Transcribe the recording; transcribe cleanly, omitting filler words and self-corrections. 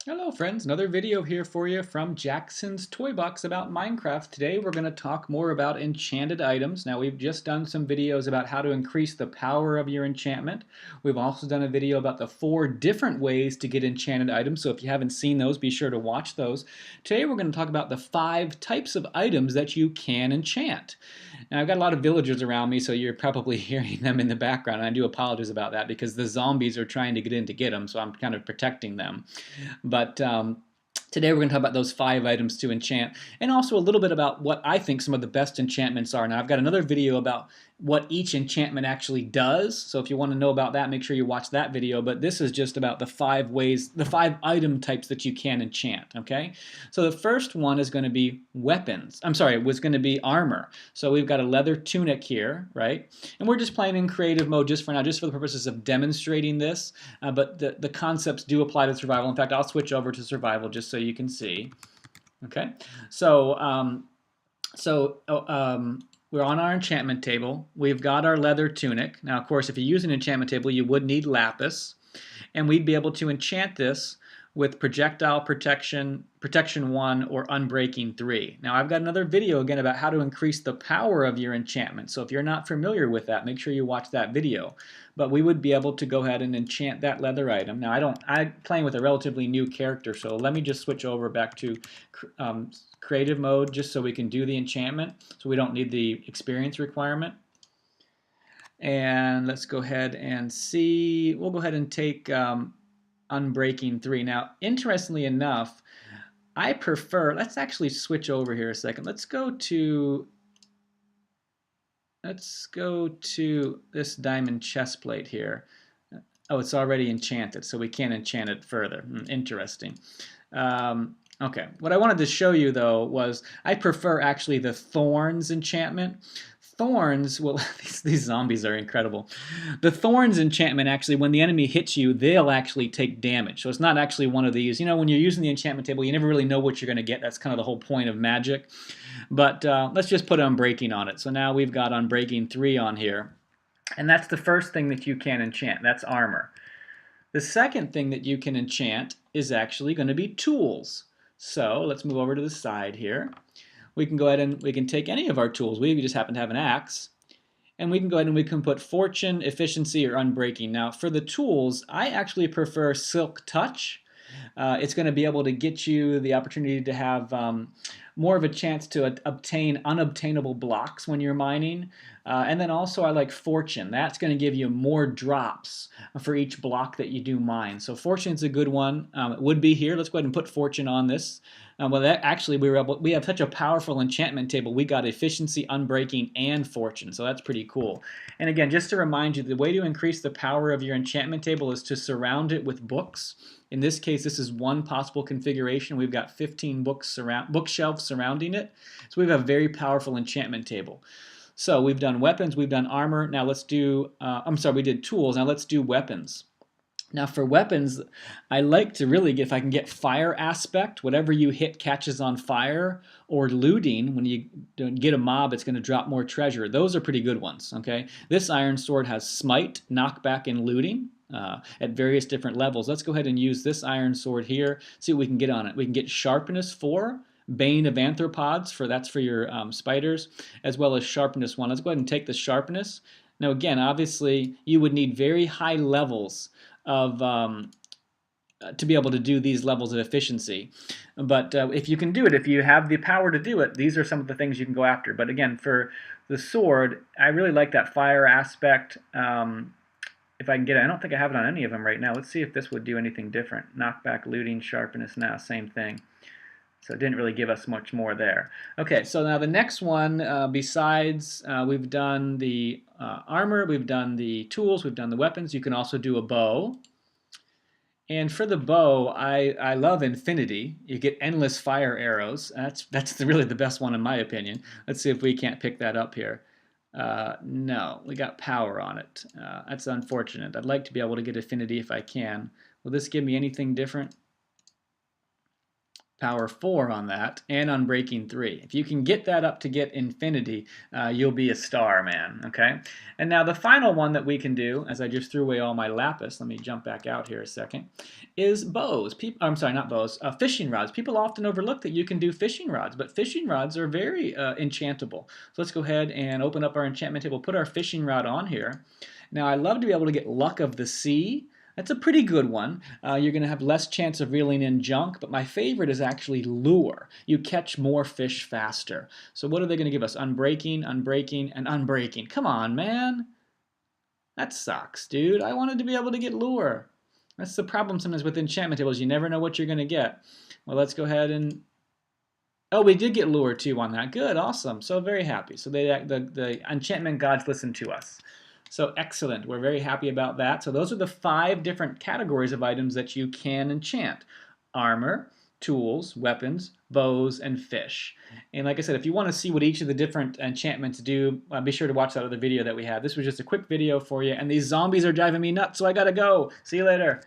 Hello friends, another video here for you from Jackson's Toy Box about Minecraft. Today we're going to talk more about enchanted items. Now we've just done some videos about how to increase the power of your enchantment. We've also done a video about the 4 different ways to get enchanted items, so if you haven't seen those, be sure to watch those. Today we're going to talk about the 5 types of items that you can enchant. Now I've got a lot of villagers around me, so you're probably hearing them in the background, and I do apologize about that because the zombies are trying to get in to get them, so I'm kind of protecting them. But today we're going to talk about those 5 items to enchant, and also a little bit about what I think some of the best enchantments are. Now I've got another video about what each enchantment actually does, so if you want to know about that, make sure you watch that video. But this is just about the 5 ways, the 5 item types that you can enchant. Okay, so the first one is going to be weapons. I'm sorry, it was going to be armor. So we've got a leather tunic here, right? And we're just playing in creative mode just for now, just for the purposes of demonstrating this. But the concepts do apply to survival. In fact, I'll switch over to survival just so you can see. Okay, so we're on our enchantment table. We've got our leather tunic. Now, of course, if you use an enchantment table, you would need lapis, and we'd be able to enchant this with projectile protection 1 or unbreaking 3. Now I've got another video again about how to increase the power of your enchantment, so if you're not familiar with that, make sure you watch that video. But we would be able to go ahead and enchant that leather item. Now I'm playing with a relatively new character, so let me just switch over back to creative mode just so we can do the enchantment, so we don't need the experience requirement. And let's go ahead and see. We'll go ahead and take unbreaking 3. Now, interestingly enough, I prefer, let's actually switch over here a second. Let's go to this diamond chest plate here. Oh, it's already enchanted, so we can't enchant it further. Interesting. Okay, what I wanted to show you though was I prefer actually the Thorns enchantment. Thorns, well, these zombies are incredible. The Thorns enchantment, actually, when the enemy hits you, they'll actually take damage. So it's not actually one of these. You know, when you're using the enchantment table, you never really know what you're going to get. That's kind of the whole point of magic. But let's just put Unbreaking on it. So now we've got Unbreaking 3 on here. And that's the first thing that you can enchant. That's armor. The second thing that you can enchant is actually going to be tools. So let's move over to the side here. We can go ahead and we can take any of our tools. We just happen to have an axe. And we can go ahead and we can put fortune, efficiency, or unbreaking. Now for the tools, I actually prefer silk touch. It's going to be able to get you the opportunity to have more of a chance to obtain unobtainable blocks when you're mining. And then also I like fortune. That's going to give you more drops for each block that you do mine. So fortune's a good one. It would be here. Let's go ahead and put fortune on this. Well, that actually we have such a powerful enchantment table. We got efficiency, unbreaking, and fortune. So that's pretty cool. And again, just to remind you, the way to increase the power of your enchantment table is to surround it with books. In this case, this is one possible configuration. We've got 15 bookshelves surrounding it. So we have a very powerful enchantment table. So we've done weapons, we've done armor. Now let's do, we did tools. Now let's do weapons. Now for weapons, I like to really get, if I can get fire aspect, whatever you hit catches on fire, or looting, when you get a mob, it's going to drop more treasure. Those are pretty good ones, okay? This iron sword has smite, knockback, and looting at various different levels. Let's go ahead and use this iron sword here, see what we can get on it. We can get sharpness 4, Bane of Arthropods, that's for your spiders, as well as sharpness 1. Let's go ahead and take the sharpness. Now again, obviously, you would need very high levels of to be able to do these levels of efficiency. But if you can do it, if you have the power to do it, these are some of the things you can go after. But again, for the sword, I really like that fire aspect. If I can get it, I don't think I have it on any of them right now. Let's see if this would do anything different. Knockback, looting, sharpness, now same thing. So it didn't really give us much more there. Okay, so now the next one, besides we've done the armor, we've done the tools, we've done the weapons. You can also do a bow. And for the bow, I love infinity. You get endless fire arrows. That's really the best one in my opinion. Let's see if we can't pick that up here. No, we got power on it. That's unfortunate. I'd like to be able to get affinity if I can. Will this give me anything different? power 4 on that, and Unbreaking 3. If you can get that up to get infinity, you'll be a star, man, okay? And now the final one that we can do, as I just threw away all my lapis, let me jump back out here a second, is bows. I'm sorry, not bows, fishing rods. People often overlook that you can do fishing rods, but fishing rods are very enchantable. So let's go ahead and open up our enchantment table, put our fishing rod on here. Now I love to be able to get Luck of the Sea. That's a pretty good one. You're going to have less chance of reeling in junk, but my favorite is actually Lure. You catch more fish faster. So what are they going to give us? Unbreaking, Unbreaking, and Unbreaking. Come on, man. That sucks, dude. I wanted to be able to get Lure. That's the problem sometimes with enchantment tables. You never know what you're going to get. Well, let's go ahead and... Oh, we did get Lure too on that. Good, awesome. So very happy. So the enchantment gods listen to us. So excellent. We're very happy about that. So those are the 5 different categories of items that you can enchant. Armor, tools, weapons, bows, and fish. And like I said, if you want to see what each of the different enchantments do, be sure to watch that other video that we have. This was just a quick video for you, and these zombies are driving me nuts, so I gotta go. See you later.